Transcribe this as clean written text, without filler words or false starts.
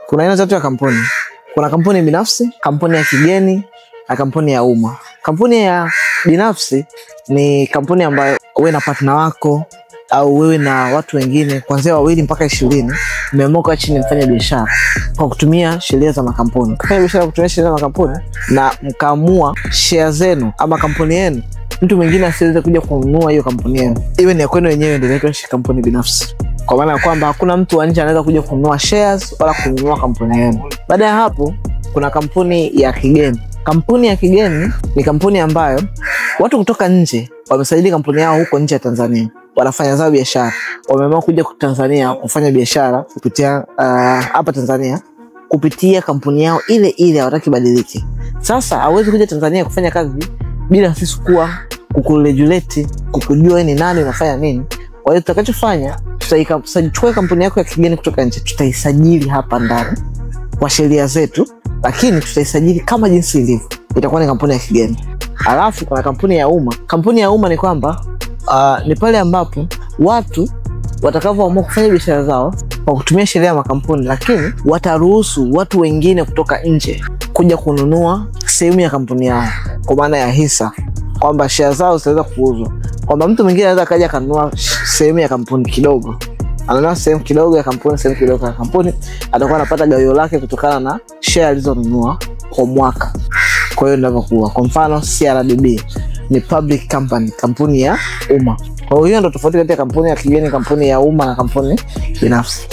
Kuna aina tatu ya kampuni. Kuna kampuni binafsi, kampuni ya kigeni, na kampuni ya umma. Kampuni ya binafsi ni kampuni ambayo wewe na partner wako au wewe na watu wengine kuanzia 2 mpaka 20 mmeamua chini mfanye biashara kwa kutumia sheria za makampuni. Kufanya biashara kutumia sheria za makampuni na mkaamua share zenu ama kampuni yenu mtu mwingine asiweze kuja kununua hiyo kampuni yenu. Iwe ni kwenu wenyewe ndio inaitwa kampuni binafsi. Kwa maana ya kwamba hakuna mtu wa nje anaweza kuja kununua shares wala kununua kampuni yenu. Baada ya hapo kuna kampuni ya kigeni. Kampuni ya kigeni ni kampuni ambayo watu kutoka nje wamesajili kampuni yao huko nje ya Tanzania. Wanafanya zao biashara. Wameamua kuja Tanzania kufanya biashara kupitia hapa Tanzania kupitia kampuni yao ile ile, hawataki badilike. Sasa hawezi kuja Tanzania kufanya kazi bila sisi kukuregulate, kukujua ni nani unafanya nini. Kwa hiyo tutakachofanya, tutaichukua kampuni yako ya kigeni kutoka nje, tutaisajili hapa ndani kwa sheria zetu, lakini tutaisajili kama jinsi ilivyo. Itakuwa ni kampuni ya kigeni. Alafu kuna kampuni ya umma. Kampuni ya umma ni kwamba ni pale ambapo watu watakavyoamua kufanya biashara zao kwa kutumia sheria ya makampuni, lakini wataruhusu watu wengine kutoka nje kuja kununua sehemu ya kampuni yao, kwa maana ya hisa, kwamba share zao zitaweza kuuzwa. Kwamba mtu mwingine anaweza kaja kanunua sehemu ya kampuni kidogo, ananunua sehemu kidogo ya kampuni, sehemu kidogo ya kampuni, atakuwa anapata gawio lake kutokana na share alizonunua kwa mwaka. Kwa hiyo ndivyo kwa mfano CRDB ni public company, kampuni ya umma. Kwa hiyo ndio tofauti kati ya kampuni ya kigeni, kampuni ya umma na kampuni binafsi.